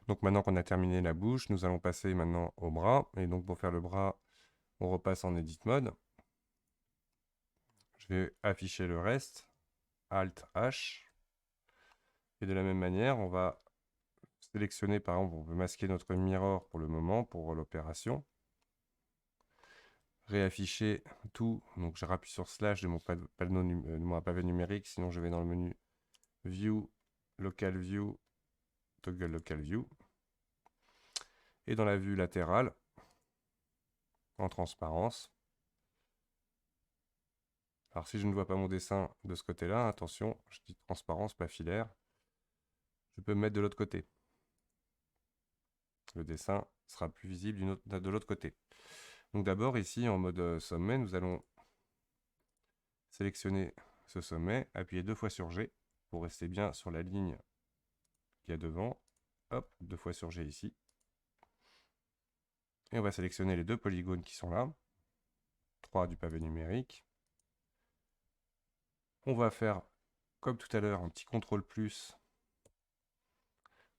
Donc maintenant qu'on a terminé la bouche, nous allons passer maintenant au bras. Et donc pour faire le bras, on repasse en Edit Mode. Je vais afficher le reste, Alt H. Et de la même manière, on va sélectionner, par exemple, on veut masquer notre mirror pour le moment, pour l'opération. Réafficher tout, donc je rappuie sur slash de mon pavé numérique, sinon je vais dans le menu View, Local View, Toggle Local View. Et dans la vue latérale, en transparence. Alors si je ne vois pas mon dessin de ce côté-là, attention, je dis transparence, pas filaire, je peux me mettre de l'autre côté. Le dessin sera plus visible de l'autre côté. Donc d'abord ici en mode sommet, nous allons sélectionner ce sommet, appuyer 2 fois sur G pour rester bien sur la ligne qu'il y a devant. Hop, 2 fois sur G ici. Et on va sélectionner les 2 polygones qui sont là, 3 du pavé numérique. On va faire, comme tout à l'heure, un petit CTRL plus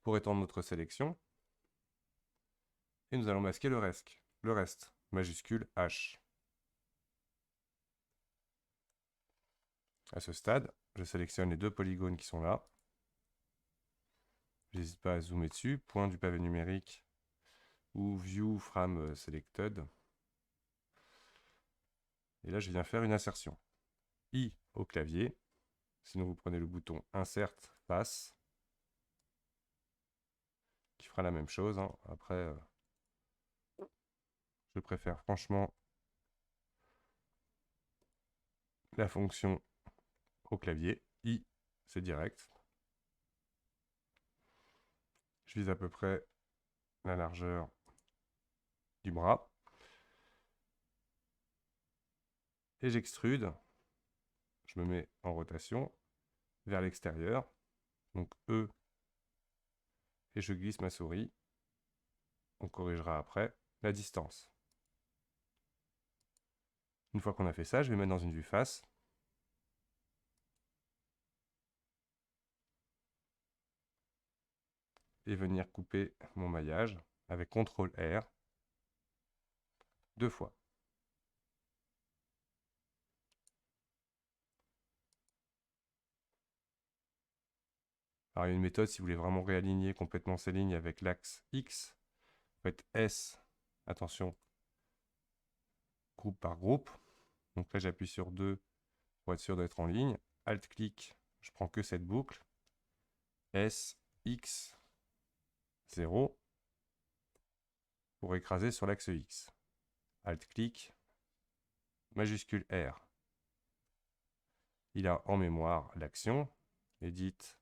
pour étendre notre sélection. Et nous allons masquer le reste, majuscule H. À ce stade, je sélectionne les 2 polygones qui sont là. J'hésite pas à zoomer dessus, point du pavé numérique ou View Frame Selected. Et là, je viens faire une insertion. I au clavier, sinon vous prenez le bouton Insert Passe, qui fera la même chose. Hein. Après, je préfère franchement la fonction au clavier. I, c'est direct. Je vise à peu près la largeur du bras. Et j'extrude. Je me mets en rotation vers l'extérieur. Donc E, et je glisse ma souris. On corrigera après la distance. Une fois qu'on a fait ça, je vais mettre dans une vue face. Et venir couper mon maillage avec CTRL R 2 fois. Alors il y a une méthode si vous voulez vraiment réaligner complètement ces lignes avec l'axe X. Vous faites S, attention, groupe par groupe. Donc là j'appuie sur 2 pour être sûr d'être en ligne. Alt-clic, je prends que cette boucle. S, X, 0 pour écraser sur l'axe X. Alt-clic, majuscule R. Il a en mémoire l'action. Edit,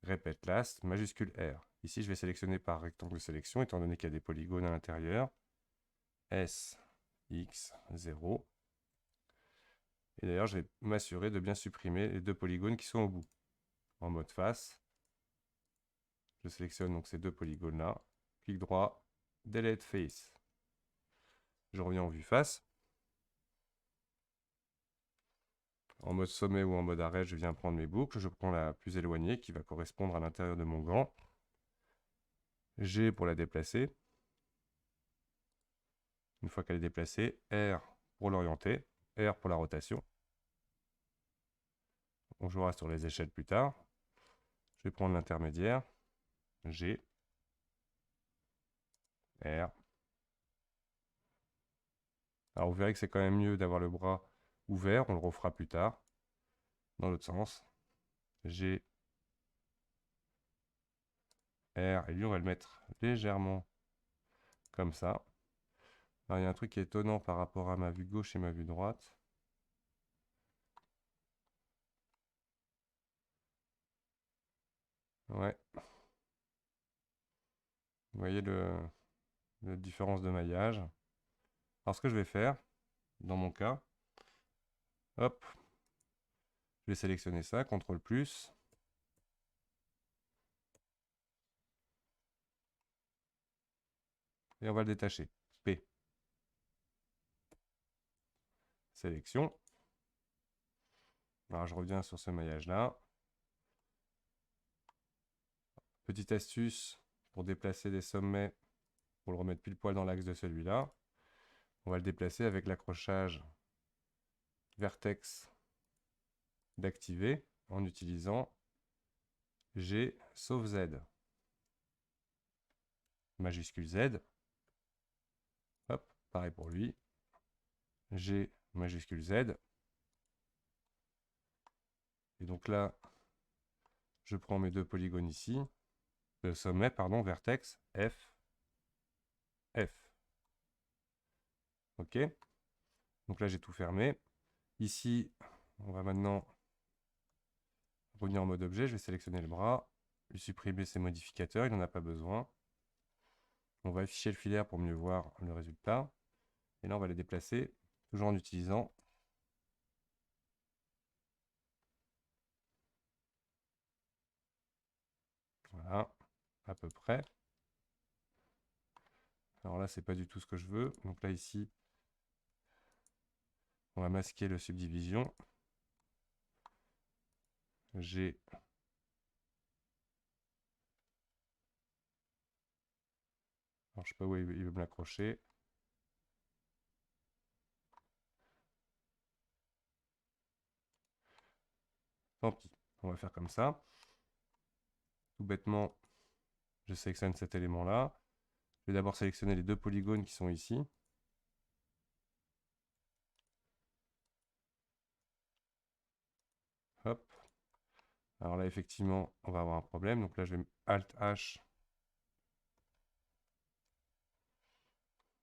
répète last, majuscule R. Ici, je vais sélectionner par rectangle de sélection, étant donné qu'il y a des polygones à l'intérieur. S, X, 0. Et d'ailleurs, je vais m'assurer de bien supprimer les 2 polygones qui sont au bout. En mode face, je sélectionne donc ces 2 polygones-là. Clic droit, Delete Face. Je reviens en vue face. En mode sommet ou en mode arrêt, je viens prendre mes boucles. Je prends la plus éloignée qui va correspondre à l'intérieur de mon gant. G pour la déplacer. Une fois qu'elle est déplacée, R pour l'orienter, R pour la rotation. On jouera sur les échelles plus tard. Je vais prendre l'intermédiaire, G, R. Alors vous verrez que c'est quand même mieux d'avoir le bras ouvert, on le refera plus tard, dans l'autre sens. G, R, et lui on va le mettre légèrement comme ça. Alors il y a un truc qui est étonnant par rapport à ma vue gauche et ma vue droite. Ouais. Vous voyez la différence de maillage. Alors ce que je vais faire, dans mon cas, hop, je vais sélectionner ça, CTRL plus. Et on va le détacher. P. Sélection. Alors je reviens sur ce maillage-là. Petite astuce pour déplacer des sommets, pour le remettre pile poil dans l'axe de celui-là, on va le déplacer avec l'accrochage vertex d'activer en utilisant G sauf Z. Majuscule Z. Hop, pareil pour lui. G majuscule Z. Et donc là, je prends mes deux polygones ici. Le sommet, pardon, vertex F. F. OK. Donc là, j'ai tout fermé. Ici, on va maintenant revenir en mode objet. Je vais sélectionner le bras, lui supprimer ses modificateurs, il n'en a pas besoin. On va afficher le filaire pour mieux voir le résultat. Et là, on va les déplacer, toujours en utilisant voilà, à peu près. Alors là, c'est pas du tout ce que je veux. Donc là, ici, on va masquer le subdivision. G. Alors, je sais pas où il veut me l'accrocher. Tant pis, on va faire comme ça. Tout bêtement, je sélectionne cet élément-là. Je vais d'abord sélectionner les deux polygones qui sont ici. Hop. Alors là, effectivement, on va avoir un problème. Donc là, je vais Alt-H.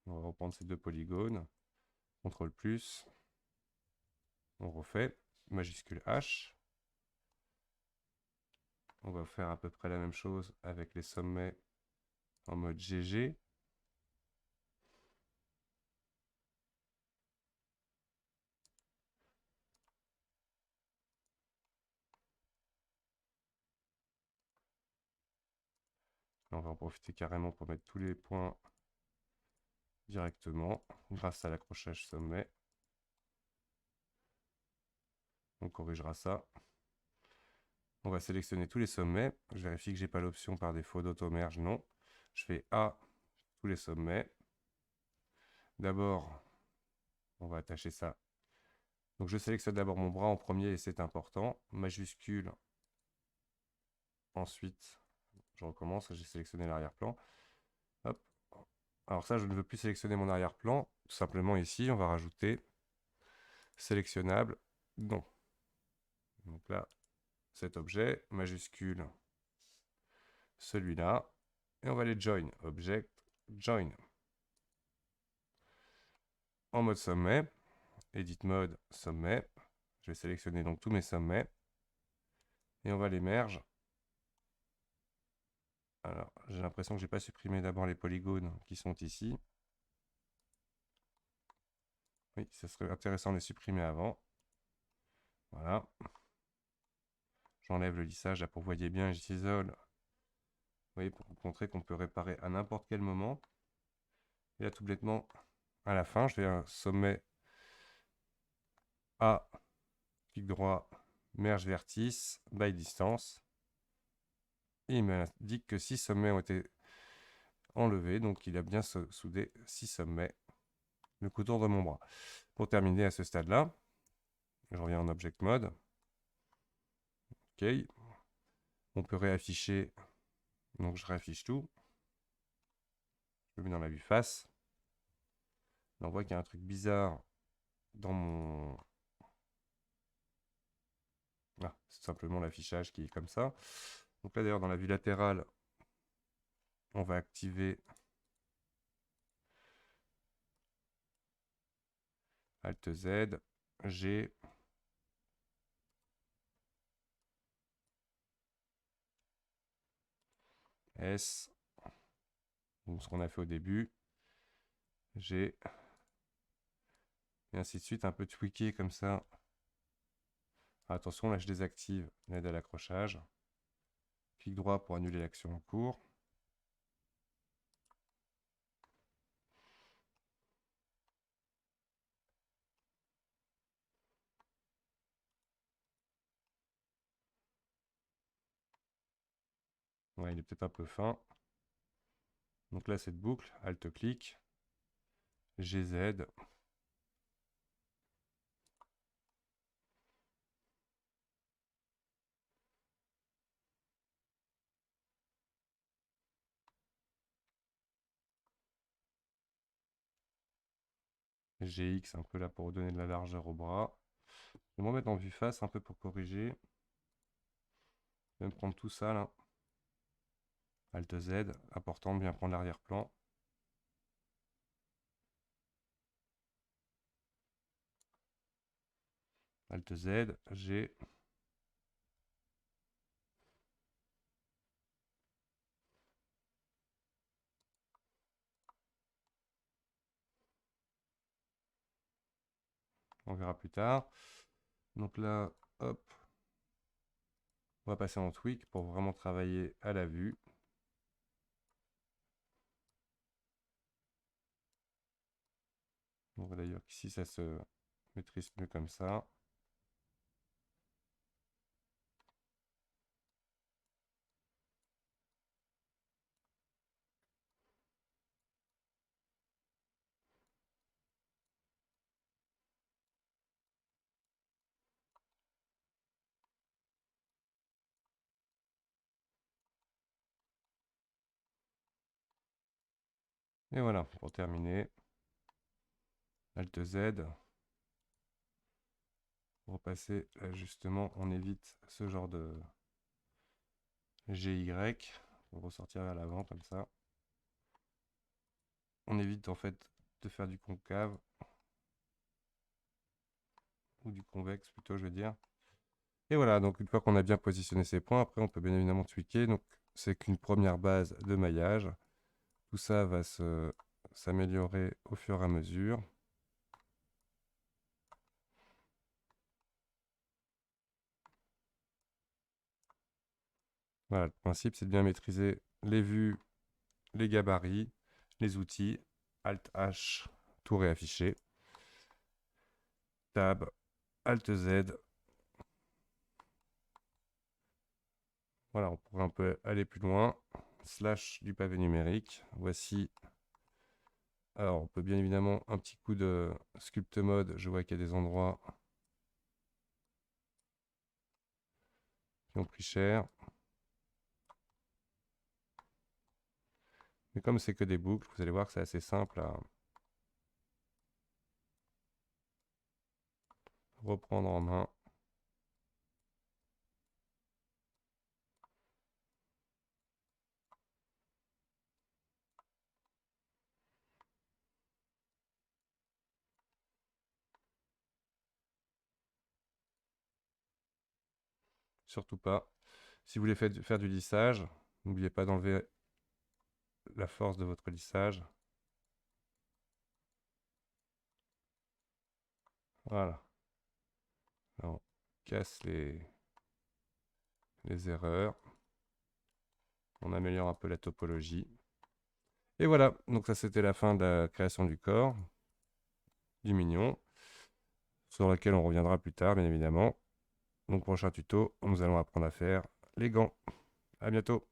On va reprendre ces deux polygones. CTRL+. On refait. Majuscule H. On va faire à peu près la même chose avec les sommets en mode GG. On va en profiter carrément pour mettre tous les points directement grâce à l'accrochage sommet. On corrigera ça. On va sélectionner tous les sommets. Je vérifie que j'ai pas l'option par défaut d'auto-merge. Non. Je fais A, tous les sommets. D'abord, on va attacher ça. Donc je sélectionne d'abord mon bras en premier et c'est important. Majuscule. Ensuite, je recommence. J'ai sélectionné l'arrière-plan. Hop. Alors ça, je ne veux plus sélectionner mon arrière-plan. Tout simplement ici, on va rajouter sélectionnable. Non. Donc là, cet objet, majuscule, celui-là. Et on va les join. Object, join. En mode sommet. Edit mode, sommet. Je vais sélectionner donc tous mes sommets. Et on va les merge. Alors, j'ai l'impression que je n'ai pas supprimé d'abord les polygones qui sont ici. Oui, ce serait intéressant de les supprimer avant. Voilà. J'enlève le lissage, là, pour que vous voyez bien, j'isole. Vous voyez, pour vous montrer qu'on peut réparer à n'importe quel moment. Et là, tout bêtement, à la fin, je fais un sommet A, clic droit, merge vertice, by distance. Et il m'indique que 6 sommets ont été enlevés, donc il a bien soudé 6 sommets, le contour de mon bras. Pour terminer à ce stade-là, je reviens en Object Mode. OK. On peut réafficher, donc je réaffiche tout. Je le mets dans la vue face. Là, on voit qu'il y a un truc bizarre dans mon... Ah, c'est simplement l'affichage qui est comme ça. Donc là, d'ailleurs, dans la vue latérale, on va activer Alt Z, G, S, donc ce qu'on a fait au début, G, et ainsi de suite, un peu tweaké comme ça. Attention, là je désactive l'aide à l'accrochage. Clic droit pour annuler l'action en cours. Ouais, il est peut-être un peu fin. Donc là, cette boucle, Alt-clic, GZ. GX un peu là pour donner de la largeur au bras. Je vais me remettre en vue face un peu pour corriger. Je vais me prendre tout ça là. Alt Z, important de bien prendre l'arrière-plan. Alt Z, G. On verra plus tard. Donc là, hop. On va passer en tweak pour vraiment travailler à la vue. On voit d'ailleurs qu'ici ça se maîtrise mieux comme ça. Et voilà, pour terminer, Alt Z. Pour repasser l'ajustement, on évite ce genre de GY. Pour ressortir vers l'avant comme ça. On évite en fait de faire du concave. Ou du convexe plutôt, je veux dire. Et voilà, donc une fois qu'on a bien positionné ces points, après on peut bien évidemment tweaker. Donc c'est qu'une première base de maillage. Tout ça va s'améliorer au fur et à mesure. Voilà, le principe c'est de bien maîtriser les vues, les gabarits, les outils. Alt H, tout réafficher. Tab, Alt Z. Voilà, on pourrait un peu aller plus loin. Slash du pavé numérique. Voici. Alors, on peut bien évidemment un petit coup de sculpt mode. Je vois qu'il y a des endroits qui ont pris cher. Mais comme c'est que des boucles, vous allez voir que c'est assez simple à reprendre en main. Surtout pas. Si vous voulez faire du lissage, n'oubliez pas d'enlever la force de votre lissage. Voilà. Là, on casse les erreurs. On améliore un peu la topologie. Et voilà, donc ça c'était la fin de la création du corps, du mignon, sur laquelle on reviendra plus tard, bien évidemment. Donc prochain tuto, nous allons apprendre à faire les gants. À bientôt.